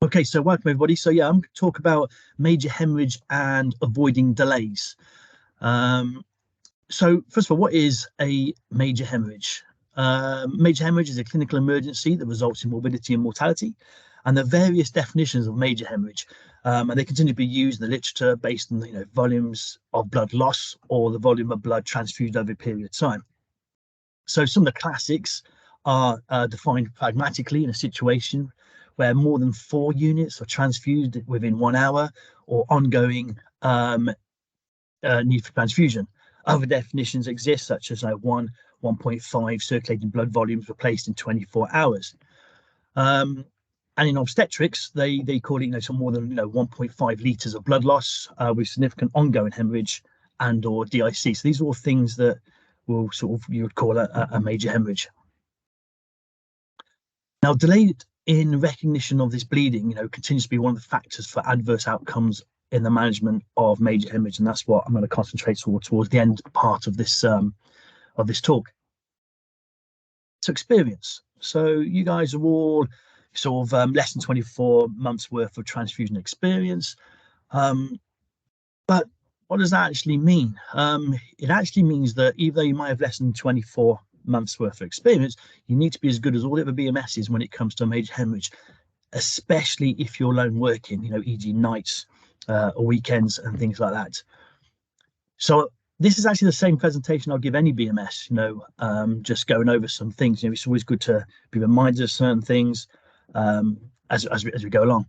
Okay, so welcome everybody. So yeah, I'm going to talk about major hemorrhage and avoiding delays. So first of all, what is a major hemorrhage? Major hemorrhage is a clinical emergency that results in morbidity and mortality. And there are various definitions of major hemorrhage, and they continue to be used in the literature based on volumes of blood loss or the volume of blood transfused over a period of time. So some of the classics are defined pragmatically in a situation where more than 4 units are transfused within 1 hour or ongoing need for transfusion. Other definitions exist, such as 1.5 circulating blood volumes replaced in 24 hours. And in obstetrics, they call it some more than 1.5 litres of blood loss with significant ongoing hemorrhage and or DIC. So these are all things that will you would call a major hemorrhage. Now, delayed in recognition of this bleeding, continues to be one of the factors for adverse outcomes in the management of major hemorrhage, and that's what I'm going to concentrate towards the end part of this talk. So experience. So you guys are all less than 24 months worth of transfusion experience, but what does that actually mean? It actually means that even though you might have less than 24 months worth of experience, you need to be as good as all the other BMSs when it comes to a major hemorrhage, especially if you're lone working, e.g. nights or weekends and things like that. So this is actually the same presentation I'll give any BMS, just going over some things. It's always good to be reminded of certain things as we go along.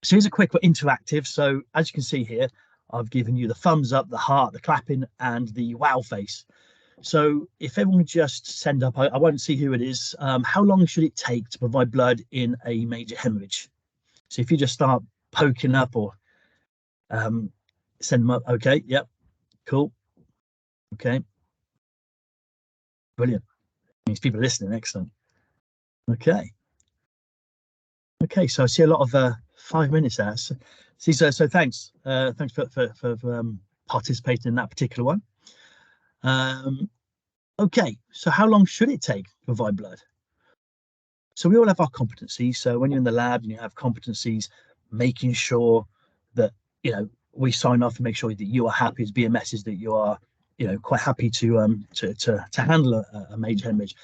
So here's a quick interactive. So as you can see here, I've given you the thumbs up, the heart, the clapping, and the wow face. So if everyone just send up, I won't see who it is. How long should it take to provide blood in a major hemorrhage? So if you just start poking up or send them up. Okay, yep, cool. Okay, brilliant. Means people are listening. Excellent. Okay. Okay, so I see a lot of 5 minutes there. So thanks. Thanks for participating in that particular one. Okay, so how long should it take to provide blood? So we all have our competencies. So when you're in the lab and you have competencies, making sure that we sign off and make sure that you are happy as BMSs, that you are quite happy to handle a major hemorrhage.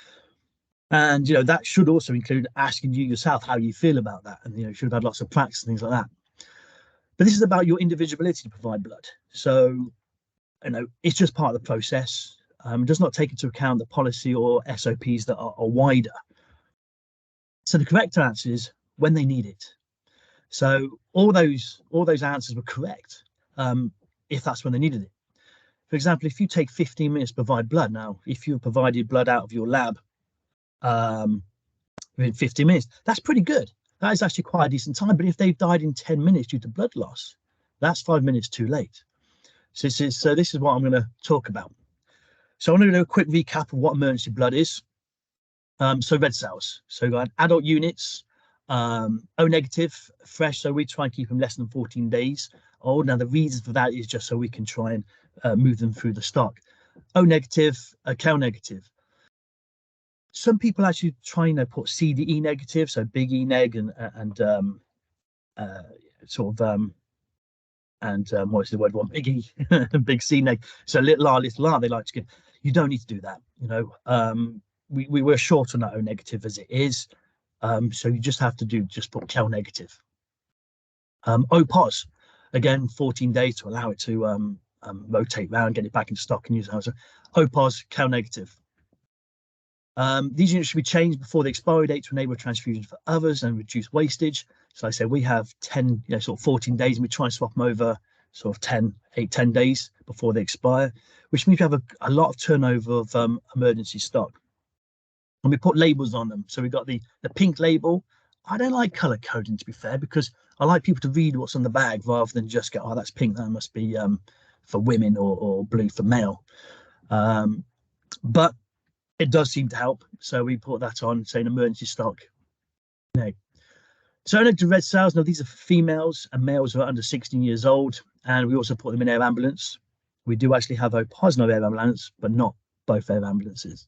And that should also include asking you yourself how you feel about that, and you should have had lots of practice and things like that. But this is about your individuality to provide blood. So it's just part of the process. It does not take into account the policy or SOPs that are wider. So the correct answer is when they need it. So all those answers were correct if that's when they needed it. For example, if you take 15 minutes to provide blood, now if you've provided blood out of your lab within 15 minutes, that's pretty good. That is actually quite a decent time. But if they've died in 10 minutes due to blood loss, that's 5 minutes too late. So this is what I'm going to talk about. So I'm going to do a quick recap of what emergency blood is. So red cells. So we've got adult units, O negative, fresh. So we try and keep them less than 14 days old. Now the reason for that is just so we can try and move them through the stock. O negative, Kel negative. Some people actually try and put CDE negative, so big E neg and what's the word one? Big E, big C neg. So little R, they like to give. You don't need to do that. We were short on that O negative as it is. So you just have to put Kel negative. O pos, again, 14 days to allow it to rotate around, get it back into stock and use it. So O pos, Kel negative. These units should be changed before the expiry date to enable transfusion for others and reduce wastage. So I say we have 10, 14 days, and we try and swap them over 10 days before they expire, which means we have a lot of turnover of emergency stock. And we put labels on them. So we've got the pink label. I don't like color coding, to be fair, because I like people to read what's on the bag rather than just go, oh, that's pink, that must be for women, or blue for male. But it does seem to help. So we put that on, saying emergency stock. So negative red cells, now these are for females, and males who are under 16 years old. And we also put them in air ambulance. We do actually have O positive air ambulance, but not both air ambulances.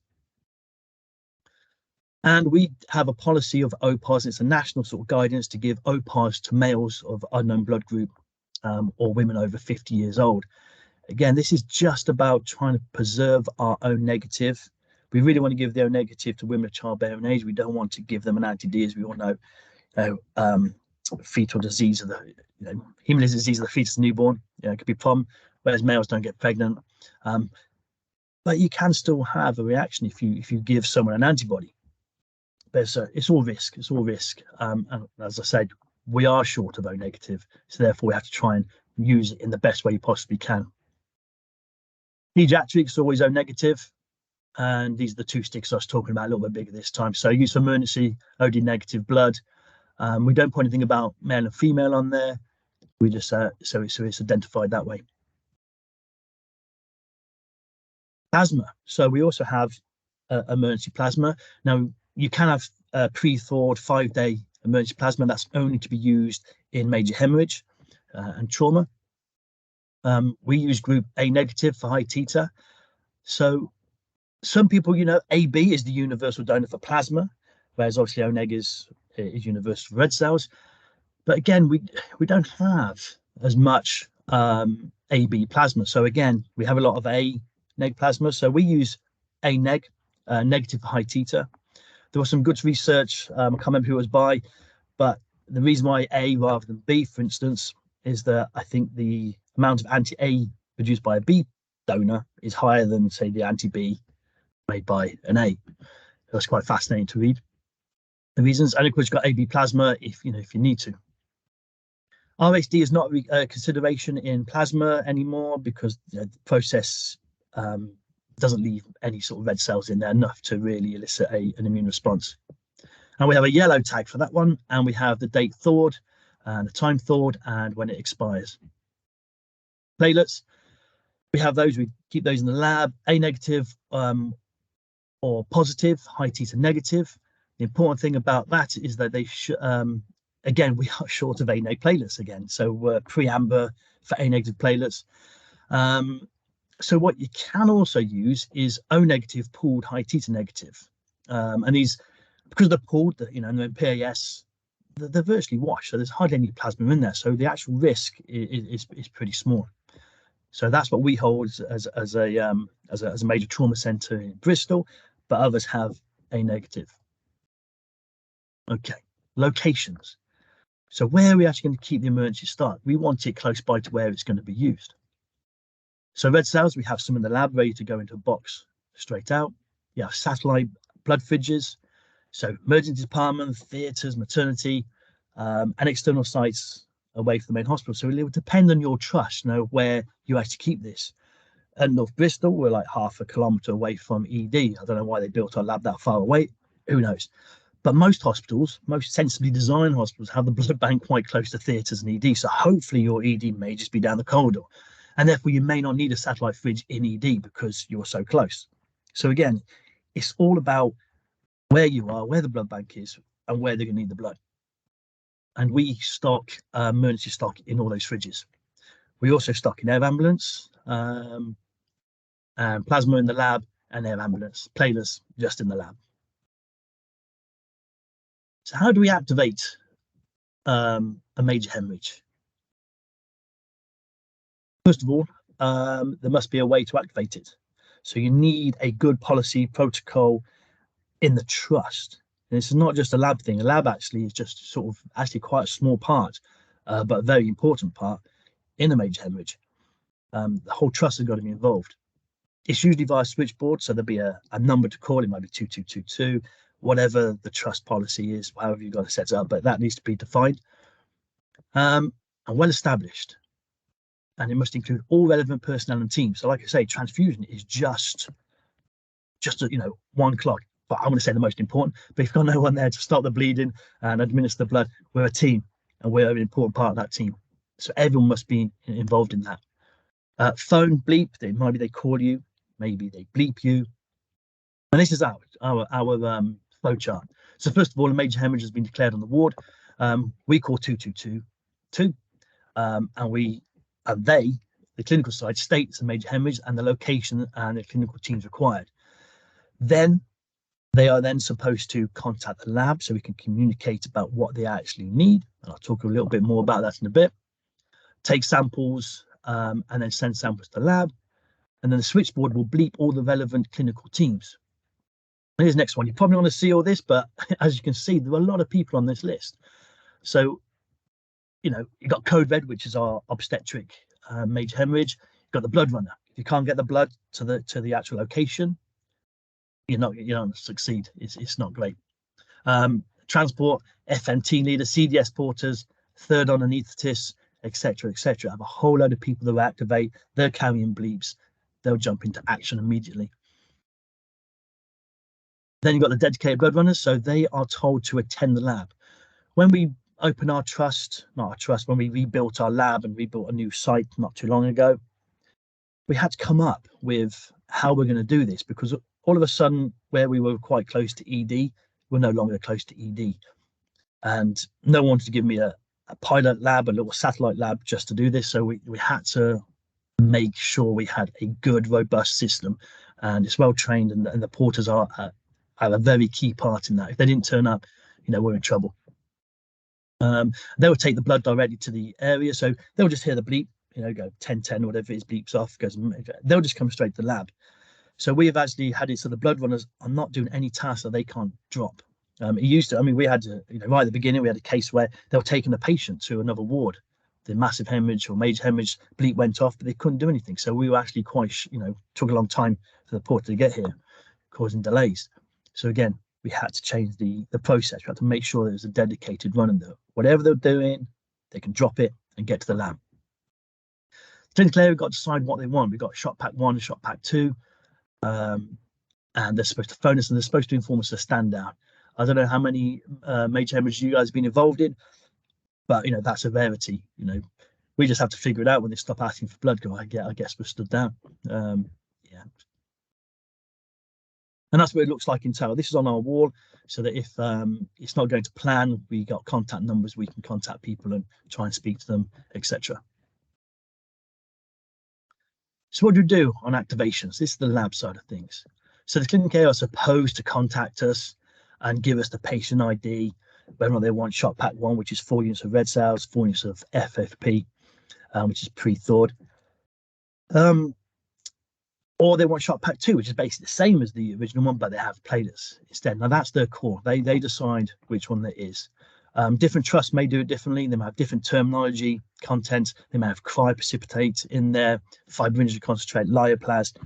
And we have a policy of OPAs. It's a national sort of guidance to give OPAs to males of unknown blood group or women over 50 years old. Again, this is just about trying to preserve our own negative. We really want to give the O negative to women of childbearing age. We don't want to give them an anti-D, as we all know, fetal disease of the, hemolytic disease of the fetus and newborn. It could be a problem, whereas males don't get pregnant. But you can still have a reaction if you give someone an antibody. But it's all risk. It's all risk. And as I said, we are short of O negative, so therefore we have to try and use it in the best way you possibly can. Pediatrics always O negative, and these are the two sticks I was talking about, a little bit bigger this time. So use for emergency OD negative blood. We don't put anything about male and female on there. We just so it's identified that way. Plasma. So we also have emergency plasma. Now you can have pre-thawed 5-day emergency plasma. That's only to be used in major hemorrhage and trauma. We use group A negative for high titer. So some people, AB is the universal donor for plasma, whereas obviously O neg is universal for red cells. But again, we don't have as much AB plasma. So again, we have a lot of A neg plasma. So we use A neg, negative for high titer. There was some good research, I can't remember who it was by, but the reason why A rather than B, for instance, is that I think the amount of anti-A produced by a B donor is higher than, say, the anti-B made by an A. That's quite fascinating to read. The reasons, and of course, you've got AB plasma if you need to. RHD is not a consideration in plasma anymore because the process doesn't leave any sort of red cells in there enough to really elicit an immune response. And we have a yellow tag for that one, and we have the date thawed, and the time thawed, and when it expires. Platelets, we have those, we keep those in the lab, A negative or positive, high titer negative. The important thing about that is that they again, we are short of A neg platelets again, so we're pre-amber for A negative platelets. So what you can also use is O negative pooled high titer negative, and these, because they're pooled, and they're PAS, they're virtually washed, so there's hardly any plasma in there, so the actual risk is pretty small. So that's what we hold as a major trauma centre in Bristol, but others have A negative. Okay, locations. So where are we actually going to keep the emergency start? We want it close by to where it's going to be used. So red cells, we have some in the lab ready to go into a box straight out. You have satellite blood fridges, so emergency department, theatres, maternity, and external sites away from the main hospital. So it will depend on your trust, where you actually keep this. At North Bristol, we're like half a kilometre away from ED. I don't know why they built our lab that far away. Who knows? But most hospitals, most sensibly designed hospitals, have the blood bank quite close to theatres and ED. So hopefully your ED may just be down the corridor. And therefore you may not need a satellite fridge in ED because you're so close. So again, it's all about where you are, where the blood bank is, and where they're going to need the blood. And we stock emergency stock in all those fridges. We also stock in air ambulance, and plasma in the lab, and air ambulance, platelets just in the lab. So how do we activate a major hemorrhage? First of all, there must be a way to activate it. So you need a good policy protocol in the trust. And this is not just a lab thing. A lab actually is just sort of actually quite a small part, but a very important part in a major hemorrhage. The whole trust has got to be involved. It's usually via switchboard, so there'll be a number to call. It might be 2222, whatever the trust policy is, however you've got to set it up, but that needs to be defined and well established. And it must include all relevant personnel and teams. So like I say, transfusion is just one clog, but I want to say the most important. But if you've got no one there to stop the bleeding and administer the blood, we're a team, and we're an important part of that team. So everyone must be involved in that. Phone bleep, maybe they call you, maybe they bleep you. And this is our flow chart. So first of all, a major hemorrhage has been declared on the ward. We call 2222, and the clinical side, states a major hemorrhage and the location and the clinical teams required. Then They are then supposed to contact the lab so we can communicate about what they actually need. And I'll talk a little bit more about that in a bit. Take samples and then send samples to the lab. And then the switchboard will bleep all the relevant clinical teams. Here's the next one. You probably want to see all this, but as you can see, there are a lot of people on this list. So, you know, you've got code red, which is our obstetric major hemorrhage. You've got the blood runner. If you can't get the blood to the actual location, you're not going to succeed. It's not great. Transport, FMT leader, CDS porters, third on anaesthetists, etc., etc. Have a whole load of people that will activate. They're carrying bleeps. They'll jump into action immediately. Then you've got the dedicated blood runners, so they are told to attend the lab. When we open our trust, not our trust, when we rebuilt our lab and rebuilt a new site not too long ago, we had to come up with how we're going to do this, because all of a sudden, where we were quite close to ED, we're no longer close to ED. And no one wanted to give me a pilot lab, a little satellite lab just to do this. So we had to make sure we had a good, robust system, and it's well trained, and the porters are a very key part in that. If they didn't turn up, you know, we're in trouble. They will take the blood directly to the area, so they'll just hear the bleep, you know, go 1010 or whatever it is, bleeps off, goes. They'll just come straight to the lab. So we have actually had it so the blood runners are not doing any tasks that they can't drop. It used to, I mean, we had to, you know, right at the beginning, we had a case where they were taking a patient to another ward. The massive hemorrhage or major hemorrhage, bleep went off, but they couldn't do anything. So we were actually quite, you know, took a long time for the porter to get here, causing delays. So again, we had to change the process. We had to make sure there was a dedicated runner there. Whatever they're doing, they can drop it and get to the lab. Clinical area, we've got to decide what they want. We've got shot pack 1 and shot pack 2. And they're supposed to phone us, and they're supposed to inform us to stand down. I don't know how many major hemorrhages you guys have been involved in, but you know, that's a rarity. You know, we just have to figure it out when they stop asking for blood. Go, I guess we're stood down. Yeah, and that's what it looks like in total. This is on our wall, so that if it's not going to plan, we got contact numbers, we can contact people and try and speak to them, etc. So what do we do on activations? This is the lab side of things. So the clinical care are supposed to contact us and give us the patient ID, whether or not they want shot pack 1, which is 4 units of red cells, 4 units of FFP, which is pre-thawed. Or they want shot pack 2, which is basically the same as the original one, but they have platelets instead. Now that's their call. They decide which one that is. Different trusts may do it differently. They may have different terminology, content. They may have cryoprecipitate in there, fibrinogen concentrate, lyoplast.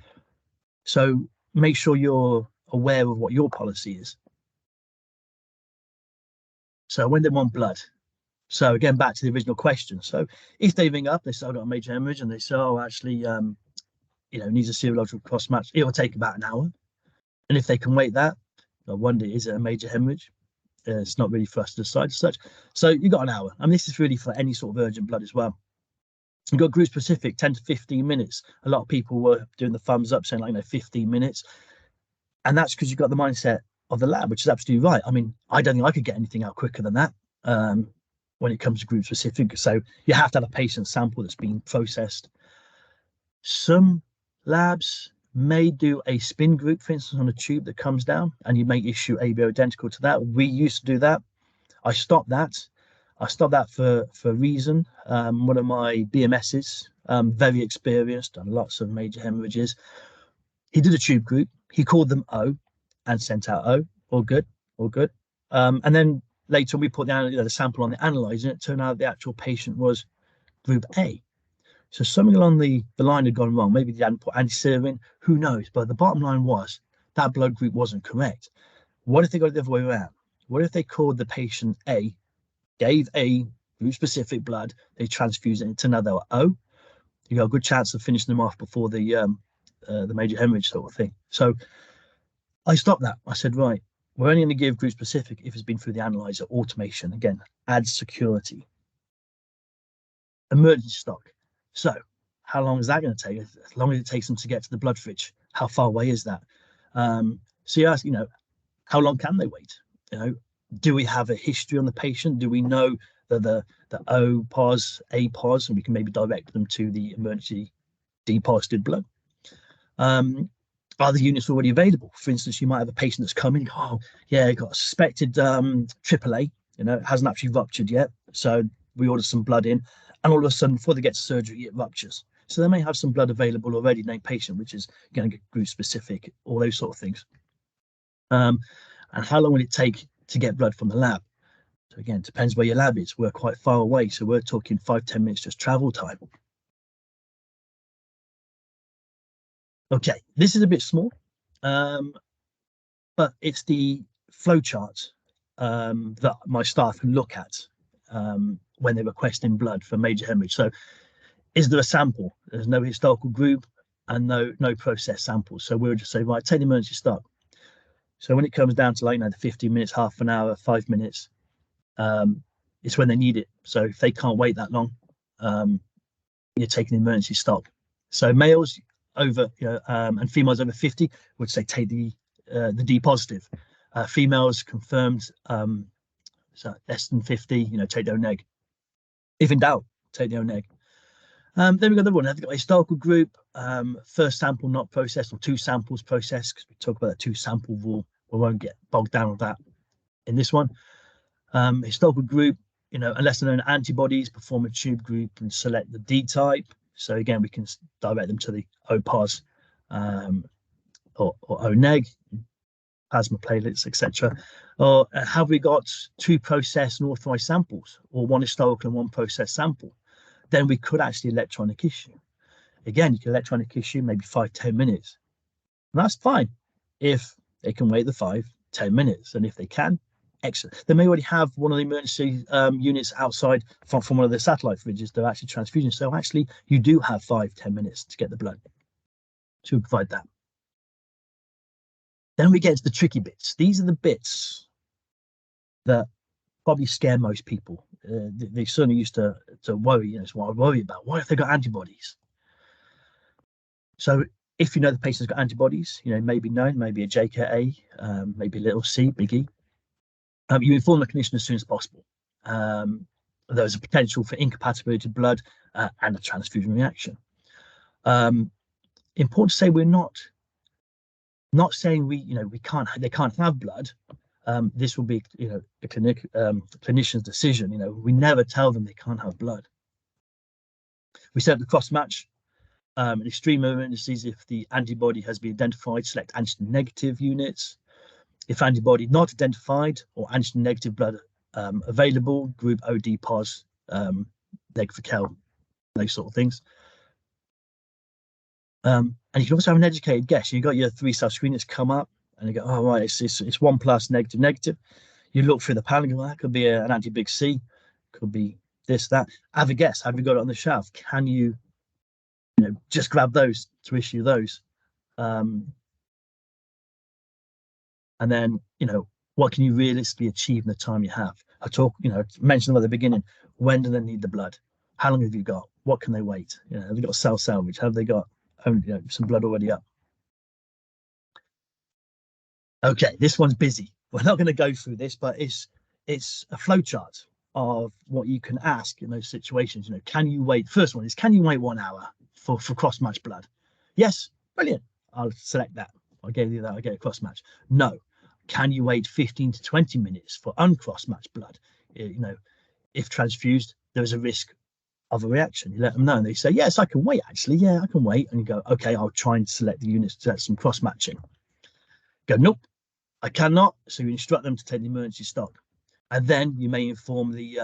So make sure you're aware of what your policy is. So when they want blood. So again, back to the original question. So if they ring up, they say, I've got a major hemorrhage, and they say, oh, actually, you know, needs a serological cross match. It will take about an hour. And if they can wait that, I wonder, is it a major hemorrhage? It's not really for us to decide as such. So you've got an hour. I mean, this is really for any sort of urgent blood as well. You've got group specific, 10 to 15 minutes. A lot of people were doing the thumbs up saying, like, you know, 15 minutes. And that's because you've got the mindset of the lab, which is absolutely right. I mean, I don't think I could get anything out quicker than that when it comes to group specific. So you have to have a patient sample that's been processed. Some labs may do a spin group, for instance, on a tube that comes down, and you may issue ABO identical to that. We used to do that. I stopped that. For a reason. One of my BMSs, very experienced, done lots of major hemorrhages. He did a tube group. He called them O and sent out O. All good, all good. And then later we put down the sample on the analyzer, and it turned out the actual patient was group A. So something along the line had gone wrong. Maybe they hadn't put anti-serum in, who knows? But the bottom line was that blood group wasn't correct. What if they got it the other way around? What if they called the patient A, gave A group-specific blood, they transfused it into another O? You got a good chance of finishing them off before the major hemorrhage sort of thing. So I stopped that. I said, right, we're only going to give group-specific if it's been through the analyzer. Automation, again, adds security. Emergency stock. So how long is that going to take? As long as it takes them to get to the blood fridge, how far away is that? So you ask, you know, how long can they wait? You know, do we have a history on the patient? Do we know that the O pos, A pos, and we can maybe direct them to the emergency deposited blood? are the units already available? For instance, you might have a patient that's coming, oh yeah, got a suspected AAA, you know, it hasn't actually ruptured yet, so we order some blood in, and all of a sudden before they get to surgery it ruptures. So they may have some blood available already, named patient, which is going to get group specific, all those sort of things. And how long will it take to get blood from the lab? So again, it depends where your lab is. We're quite far away, so we're talking 5-10 minutes just travel time. Okay, this is a bit small, but it's the flow chart that my staff can look at when they're requesting blood for major hemorrhage. So is there a sample? There's no historical group and no process samples. So we'll just say, right, take the emergency stop. So when it comes down to, like, you know, the 15 minutes, half an hour, 5 minutes, it's when they need it. So if they can't wait that long, you're taking the emergency stop. So males over, you know, and females over 50 would say take the D positive. Females confirmed, so less than 50, you know, take their own egg. If in doubt, take their own egg. Then we've got the one. They've got a historical group, first sample not processed, or 2 samples processed, because we talk about that 2 sample rule. We won't get bogged down with that in this one. Historical group, you know, unless they're known antibodies, perform a tube group and select the D type. So again, we can direct them to the O pos or O neg, plasma platelets, etc. Or have we got 2 processed and authorized samples, or 1 historical and 1 processed sample? Then we could actually electronic issue. Again, you can electronic issue maybe 5-10 minutes. And that's fine if they can wait the 5-10 minutes. And if they can, excellent. They may already have one of the emergency units outside from one of the satellite fridges. They're actually transfusion. So actually, you do have 5-10 minutes to get the blood. So we provide that. Then we get to the tricky bits. These are the bits that probably scare most people. They certainly used to worry. You know, it's what I worry about. What if they got antibodies? So if you know the patient's got antibodies, you know, maybe known, maybe a JKA, maybe a little C, big E, you inform the clinician as soon as possible. There's a potential for incompatibility blood and a transfusion reaction. Important to say, we're not saying they can't have blood. This will be, you know, the clinician's decision. You know, we never tell them they can't have blood. We set up the cross match. In extreme emergencies, if the antibody has been identified, select antigen negative units. If antibody not identified or antigen negative blood available, group OD pos, neg for Kel, those sort of things. And you can also have an educated guess. You've got your 3-cell screen that's come up, and you go, oh, right, it's 1 plus negative. You look through the panel and go, well, that could be an anti-big C, could be this, that. Have a guess. Have you got it on the shelf? Can you, just grab those to issue those? And then, what can you realistically achieve in the time you have? I mentioned at the beginning, when do they need the blood? How long have you got? What can they wait? Have they got cell salvage? Have they got some blood already up? Okay, this one's busy. We're not going to go through this, but it's a flow chart of what you can ask in those situations. Can you wait? First one is, can you wait 1 hour for cross-match blood? Yes, brilliant. I'll select that. I gave you that. I get a cross-match. No. Can you wait 15 to 20 minutes for uncross-matched blood? If transfused, there's a risk of a reaction. You let them know, and they say, yes, I can wait, actually. Yeah, I can wait. And you go, okay, I'll try and select the units to have some cross-matching. Go, nope, I cannot. So you instruct them to take the emergency stop. And then you may inform the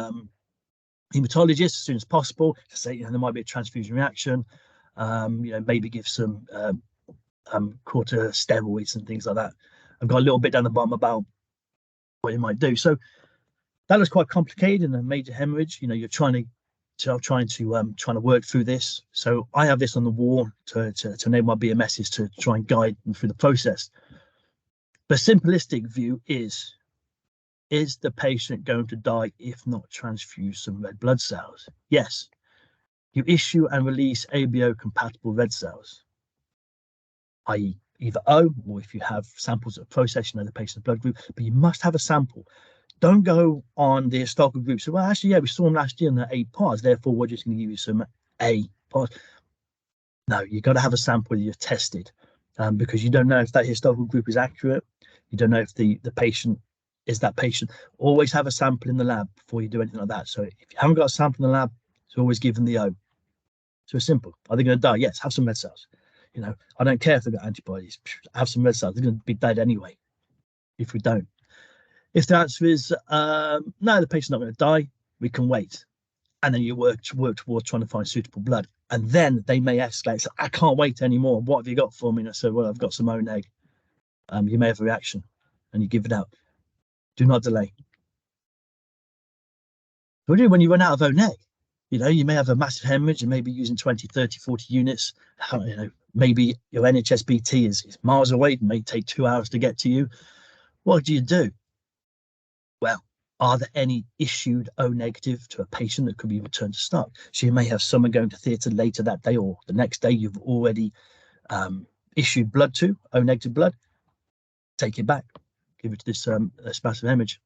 hematologist as soon as possible to say, there might be a transfusion reaction. Maybe give some corticosteroids and things like that. I've got a little bit down the bottom about what you might do. So that was quite complicated in a major hemorrhage. You're trying to work through this. So I have this on the wall to enable my BMSs to try and guide them through the process. The simplistic view is the patient going to die if not transfuse some red blood cells? Yes. You issue and release ABO compatible red cells, i.e. either O, or if you have samples that are processed, the patient's blood group, but you must have a sample. Don't go on the historical group. So, well, actually, yeah, we saw them last year in the A pos, therefore we're just going to give you some A pos. No, you've got to have a sample you've tested. because you don't know if that historical group is accurate. You don't know if the patient is that patient. Always have a sample in the lab before you do anything like that. So if you haven't got a sample in the lab, it's always give them the O. So it's simple. Are they going to die? Yes, have some red cells. You know, I don't care if they've got antibodies. Have some red cells. They're going to be dead anyway if we don't. If the answer is no, the patient's not going to die, we can wait. And then you work towards trying to find suitable blood. And then they may escalate. So I can't wait anymore. What have you got for me? And I said, well, I've got some O-neg. You may have a reaction, and you give it out. Do not delay. What do you do when you run out of O-neg? You know, you may have a massive hemorrhage and maybe using 20, 30, 40 units. You know, maybe your NHS-BT is miles away. It may take 2 hours to get to you. What do you do? Well, are there any issued O negative to a patient that could be returned to stock? So you may have someone going to theatre later that day or the next day you've already issued blood to, O negative blood. Take it back. Give it to this massive hemorrhage.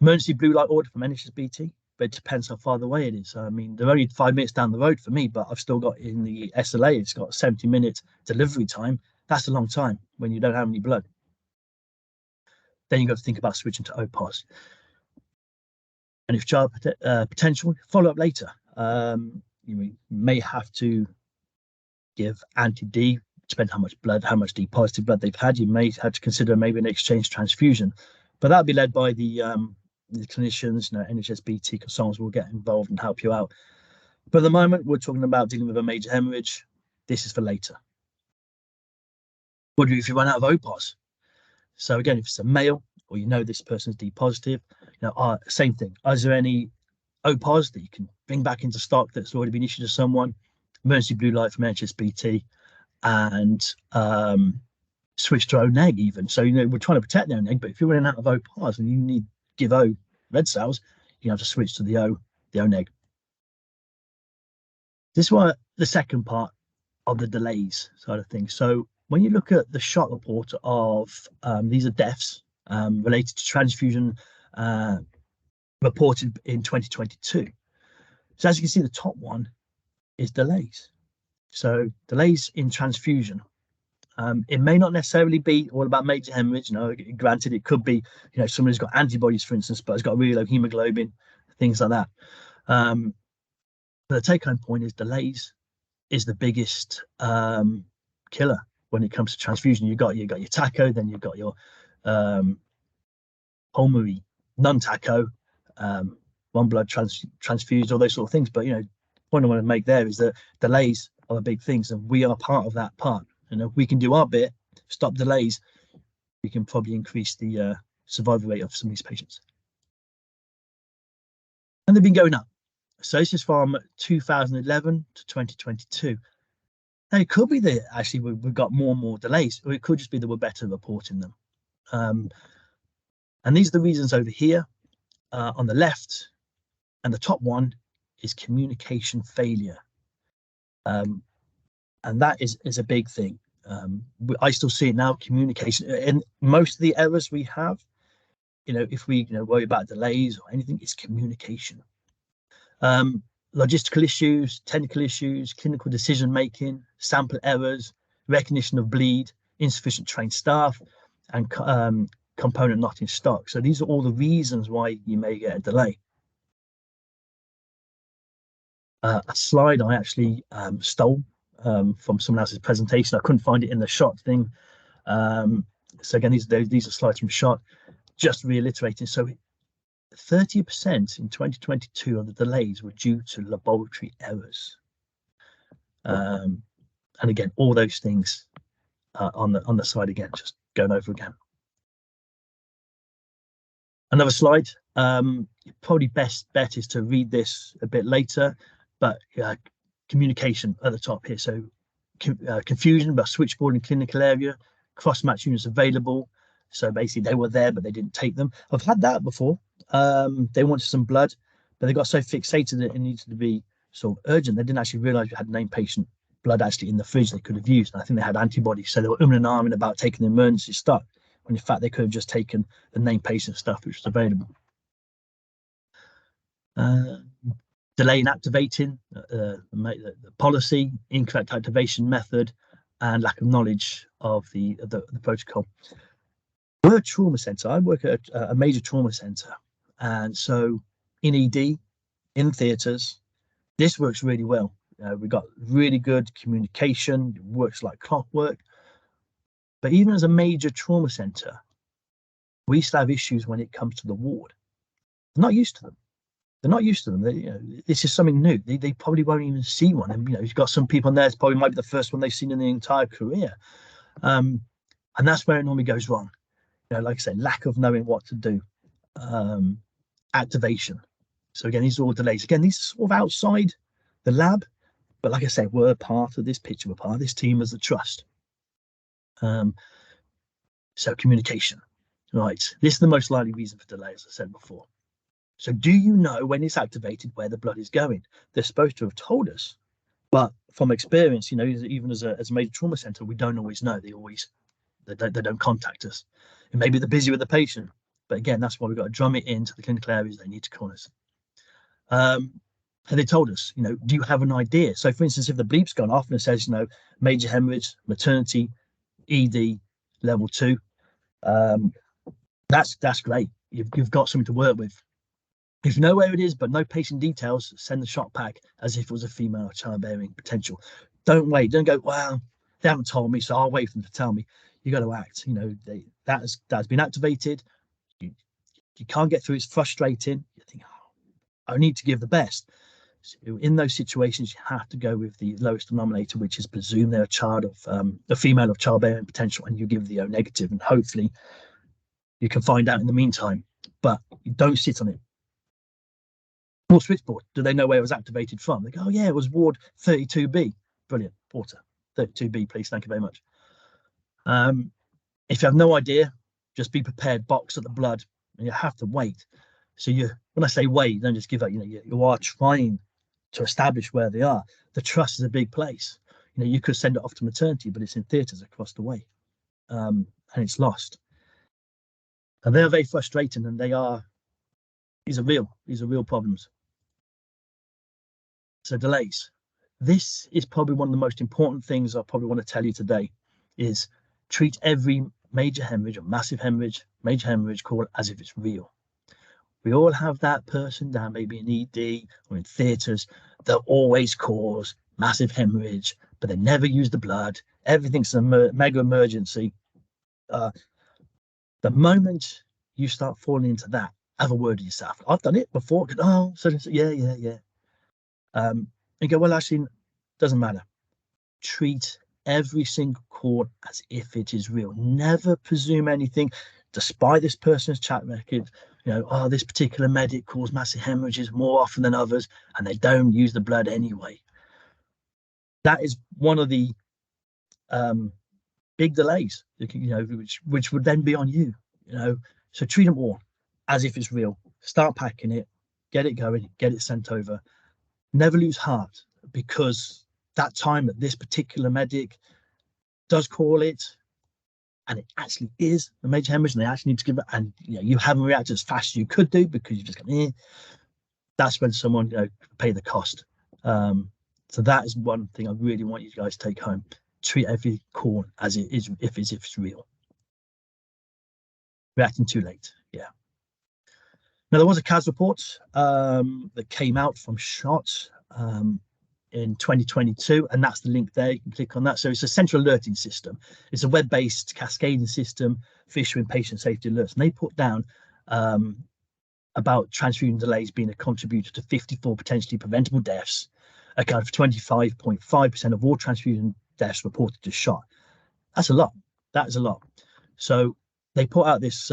Emergency blue light order from NHS-BT, but it depends how far away it is. I mean, they're only 5 minutes down the road for me, but I've still got in the SLA, it's got 70-minute delivery time. That's a long time when you don't have any blood. Then you've got to think about switching to OPOS. And if child potential, follow up later. You may have to give anti-D, depending how much blood, how much D positive blood they've had. You may have to consider maybe an exchange transfusion, but that'll be led by the clinicians. You know, NHS-BT consultants will get involved and help you out. But at the moment, we're talking about dealing with a major hemorrhage. This is for later. What do you do if you run out of OPOS? So again, if it's a male or you know this person's D positive, you know, same thing. Is there any OPOS that you can bring back into stock that's already been issued to someone? Emergency blue light from NHS-BT and switch to O-neg even. So, you know, we're trying to protect the O-neg, but if you're running out of OPOS and you need give O red cells, you have to switch to the O-neg. This is what the second part of the delays side of things. So when you look at the shot report of these are deaths related to transfusion reported in 2022. So as you can see, the top one is delays. So delays in transfusion. It may not necessarily be all about major hemorrhage. You know, granted, it could be, you know, someone who's got antibodies, for instance, but has got really low hemoglobin, things like that. But the take-home point is delays is the biggest killer when it comes to transfusion. You've got your TACO, then you've got your pulmonary non-TACO, one blood transfused, all those sort of things. But, you know, the point I want to make there is that delays are the big things, and we are part of that part. And if we can do our bit, stop delays, we can probably increase the survival rate of some of these patients. And they've been going up. So this is from 2011 to 2022. Now, it could be that actually we've got more and more delays, or it could just be that we're better at reporting them. And these are the reasons over here on the left, and the top one is communication failure. And that is a big thing. I still see it now, communication. And most of the errors we have, you know, if we worry about delays or anything, it's communication. Logistical issues, technical issues, clinical decision making, sample errors, recognition of bleed, insufficient trained staff, and component not in stock. So these are all the reasons why you may get a delay. A slide I actually stole from someone else's presentation. I couldn't find it in the shot thing. So again, these are slides from shot. Just reiterating, so 30% in 2022 of the delays were due to laboratory errors. And again, all those things on the slide again, just going over again. Another slide. Probably best bet is to read this a bit later, but communication at the top here. So confusion about switchboard and clinical area, cross-match units available. So basically they were there, but they didn't take them. I've had that before. They wanted some blood, but they got so fixated that it needed to be sort of urgent. They didn't actually realize we had named patient blood actually in the fridge they could have used. And I think they had antibodies. So they were and ahhing about taking the emergency stuff, when in fact they could have just taken the named patient stuff which was available. Delay in activating the policy, incorrect activation method, and lack of knowledge of the protocol. We're a trauma centre. I work at a major trauma centre, and so in ED, in theatres, this works really well. We've got really good communication. It works like clockwork. But even as a major trauma centre, we still have issues when it comes to the ward. They're not used to them. They're not used to them. This is something new. They probably won't even see one. And you've got some people in there. It's probably might be the first one they've seen in their entire career, and that's where it normally goes wrong. Like I said, lack of knowing what to do, activation. So again, these are all delays. Again, these are sort of outside the lab, but like I said, we're part of this picture. We're part of this team as a trust. So communication, right? This is the most likely reason for delay, as I said before. So do you know when it's activated where the blood is going? They're supposed to have told us, but from experience, even as a major trauma centre, we don't always know. They don't contact us. And maybe they're busy with the patient, but again, that's why we've got to drum it into the clinical areas they need to call us. And they told us, do you have an idea? So for instance, if the bleep's gone off and it says, major hemorrhage, maternity, ED, level 2, that's great. You've got something to work with. If you know where it is, but no patient details, send the shot pack as if it was a female childbearing potential. Don't wait. Don't go, well, they haven't told me, so I'll wait for them to tell me. You got to act. That's been activated. You can't get through. It's frustrating. You think, I need to give the best. So in those situations, you have to go with the lowest denominator, which is presume they're a female of childbearing potential, and you give the O negative, and hopefully you can find out in the meantime. But you don't sit on it. Or switchboard. Do they know where it was activated from? They go, oh yeah, it was ward 32B. Brilliant. Porter, 32B, please. Thank you very much. If you have no idea, just be prepared. Box at the blood, and you have to wait. So when I say wait, don't just give up. You are trying to establish where they are. The trust is a big place. You could send it off to maternity, but it's in theatres across the way, and it's lost. And they're very frustrating, and these are real problems. So delays. This is probably one of the most important things I probably want to tell you today, is treat every major hemorrhage or massive hemorrhage, major hemorrhage call as if it's real. We all have that person down maybe in ED or in theatres that always cause massive hemorrhage, but they never use the blood. Everything's a mega emergency. The moment you start falling into that, have a word with yourself. I've done it before. Yeah. And go, well, actually, doesn't matter. Treat every single call as if it is real. Never presume anything, despite this person's track record. This particular medic calls massive hemorrhages more often than others, and they don't use the blood anyway. That is one of the big delays, which would then be on you. So treat them all as if it's real. Start packing it, get it going, get it sent over. Never lose heart, because that time that this particular medic does call it, and it actually is a major hemorrhage, and they actually need to give it, and you haven't reacted as fast as you could do because you've just gone, that's when someone pay the cost. So that is one thing I really want you guys to take home. Treat every call as it is, if it's real. Reacting too late. Yeah. Now, there was a CAS report that came out from SHOT in 2022, and that's the link there. You can click on that. So it's a central alerting system. It's a web-based cascading system for issuing patient safety alerts. And they put down about transfusion delays being a contributor to 54 potentially preventable deaths, accounting for 25.5% of all transfusion deaths reported to SHOT. That's a lot. That is a lot. So they put out this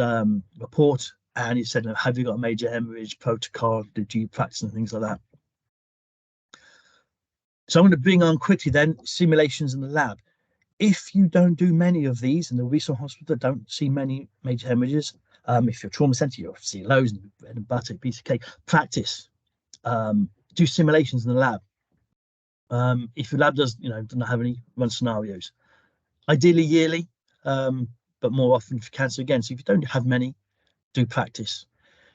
report, and it said, have you got a major hemorrhage protocol? Did you practice and things like that? So I'm going to bring on quickly then simulations in the lab. If you don't do many of these, and there'll be some hospitals that don't see many major hemorrhages, if you're a trauma centre, you'll see loads and bread and butter, piece of cake. Practice. Do simulations in the lab. If your lab doesn't have any, run scenarios. Ideally yearly, but more often if you can. So again, so if you don't have many, do practice.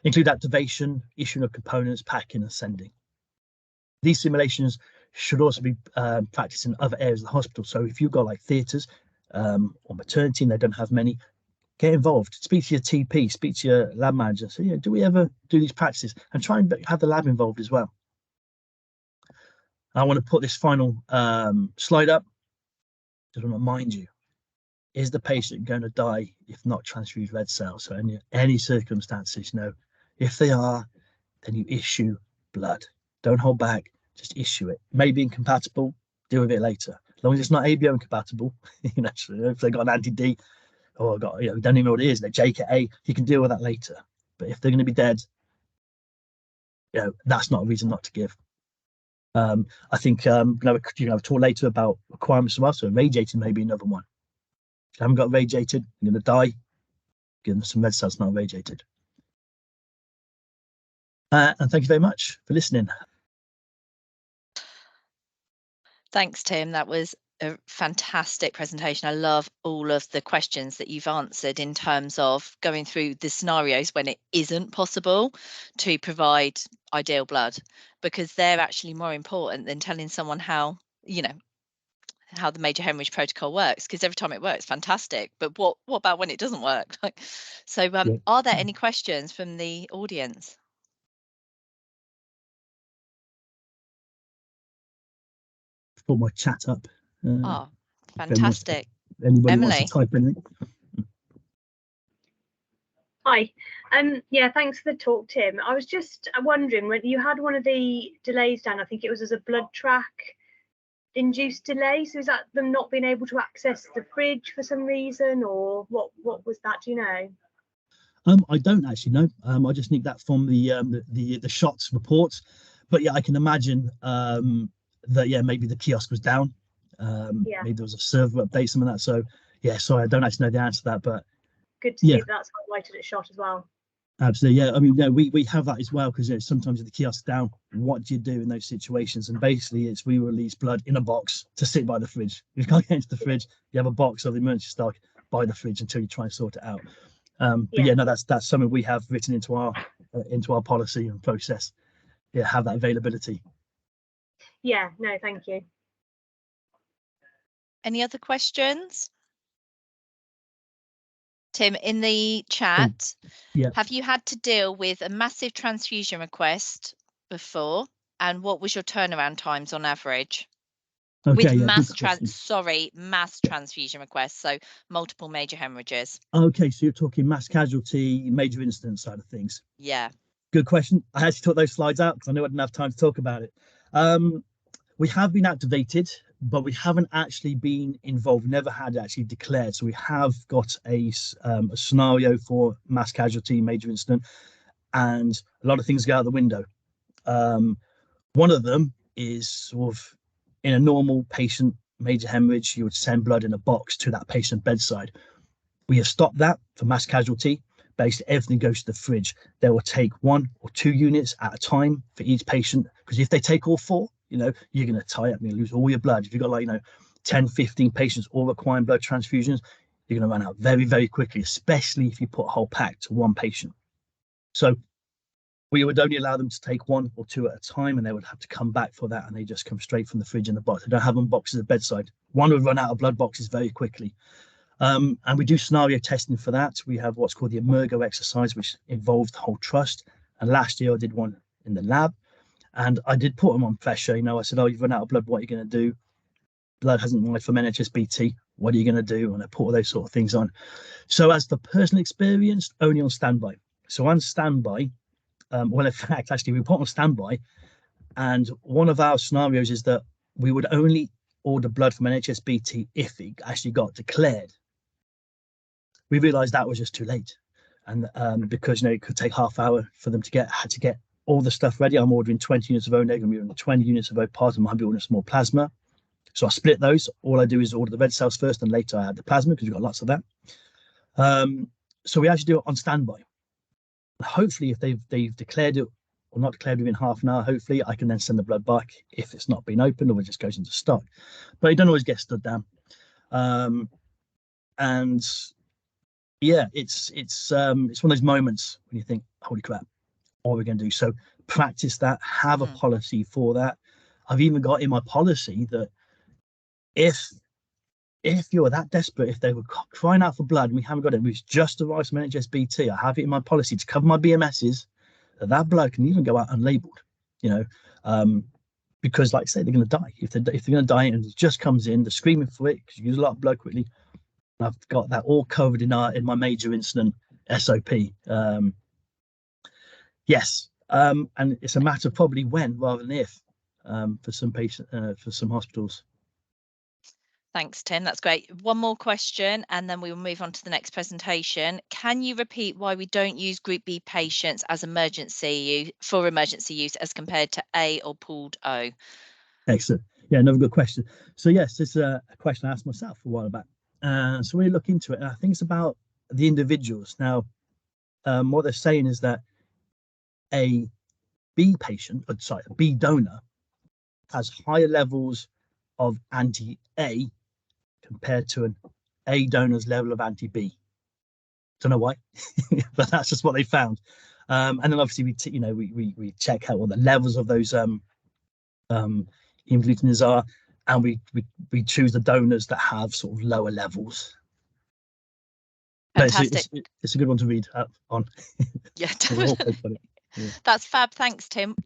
Include activation, issuing of components, packing and sending. These simulations should also be practiced in other areas of the hospital. So if you've got like theatres or maternity and they don't have many, get involved, speak to your TP, speak to your lab manager. So, do we ever do these practices? And try and have the lab involved as well. I want to put this final slide up. Just want to remind you, is the patient going to die if not transfused red cells? So any circumstances, if they are, then you issue blood. Don't hold back, just issue it. Maybe incompatible, deal with it later. As long as it's not ABO incompatible, if they got an anti-D or got, don't even know what it is, they're JKA, you can deal with that later. But if they're going to be dead, that's not a reason not to give. I think you can have a talk later about requirements as well. So radiating may be another one. If you haven't got radiated, you're going to die. Give them some red cells not radiated. And thank you very much for listening. Thanks, Tim. That was a fantastic presentation. I love all of the questions that you've answered in terms of going through the scenarios when it isn't possible to provide ideal blood, because they're actually more important than telling someone how the major hemorrhage protocol works, because every time it works, fantastic. But what about when it doesn't work? So are there any questions from the audience? Put my chat up. Fantastic. Anybody Emily wants to type anything? Hi. Yeah, thanks for the talk, Tim. I was just wondering, when you had one of the delays down, I think it was as a blood track induced delay. So is that them not being able to access the fridge for some reason, or what was that? Do you know? I don't actually know. I just need that from the shots reports. But yeah, I can imagine that maybe the kiosk was down. Maybe there was a server update, some of that. So yeah, sorry, I don't actually know the answer to that, but good to see that's highlighted at shot as well. Absolutely, yeah. I mean, we have that as well, because sometimes if the kiosk's down, what do you do in those situations? And basically, we release blood in a box to sit by the fridge. You can't get into the fridge. You have a box of the emergency stock by the fridge until you try and sort it out. But yeah, no, that's something we have written into our policy and process. Yeah, have that availability. Yeah, no, thank you. Any other questions? Tim, in the chat, have you had to deal with a massive transfusion request before? And what was your turnaround times on average? Okay, with mass transfusion requests, so multiple major hemorrhages. Okay, so you're talking mass casualty, major incident side of things. Yeah. Good question. I actually took those slides out because I knew I didn't have time to talk about it. We have been activated, but we haven't actually been involved. Never had actually declared. So we have got a scenario for mass casualty, major incident, and a lot of things go out the window. One of them is sort of in a normal patient major hemorrhage, you would send blood in a box to that patient bedside. We have stopped that for mass casualty. Basically, everything goes to the fridge. They will take 1 or 2 units at a time for each patient, because if they take all 4, you're going to tie up, you're going to lose all your blood. If you've got 10, 15 patients all requiring blood transfusions, you're going to run out very, very quickly, especially if you put a whole pack to one patient. So we would only allow them to take 1 or 2 at a time, and they would have to come back for that, and they just come straight from the fridge in the box. They don't have them boxes at bedside. One would run out of blood boxes very quickly. And we do scenario testing for that. We have what's called the Emergo exercise, which involved the whole trust. And last year I did one in the lab, and I did put them on pressure. I said, you've run out of blood, what are you going to do? Blood hasn't arrived from NHSBT, what are you going to do? And I put all those sort of things on. So as the personal experience, only on standby. So on standby, well, in fact, actually, we put on standby, and one of our scenarios is that we would only order blood from NHSBT if it actually got declared. We realised that was just too late, and because it could take half hour for them to had to get all the stuff ready. I'm ordering 20 units of O neg, and we're ordering 20 units of O positive, and I'm ordering some more plasma. So I split those. All I do is order the red cells first, and later I add the plasma, because we've got lots of that. So we actually do it on standby. Hopefully, if they've declared it or not declared within half an hour, hopefully I can then send the blood back if it's not been opened or it just goes into stock. But it don't always get stood down. And yeah, it's one of those moments when you think, holy crap, what are we going to do? So practice that, have a policy for that. I've even got in my policy that if you're that desperate, if they were crying out for blood and we haven't got it, we've just arrived from NHSBT, I have it in my policy to cover my BMSs, that blood can even go out unlabeled, you know, because like I say, they're going to die. If they're going to die and it just comes in, they're screaming for it because you use a lot of blood quickly. And I've got that all covered in my major incident SOP. Yes, and it's a matter of probably when rather than if for some patient for some hospitals. Thanks, Tim. That's great. One more question, and then we will move on to the next presentation. Can you repeat why we don't use Group B patients as emergency use as compared to A or pooled O? Excellent. Yeah, another good question. So yes, this is a question I asked myself a while back. So when you look into it, I think it's about the individuals. Now, what they're saying is that a B donor has higher levels of anti-A compared to an A donor's level of anti-B. Don't know why, but that's just what they found. And then obviously we check out what the levels of those hemagglutinin are, and we choose the donors that have sort of lower levels. Fantastic. It's a good one to read up on. Yeah, definitely. Yeah. That's fab. Thanks, Tim.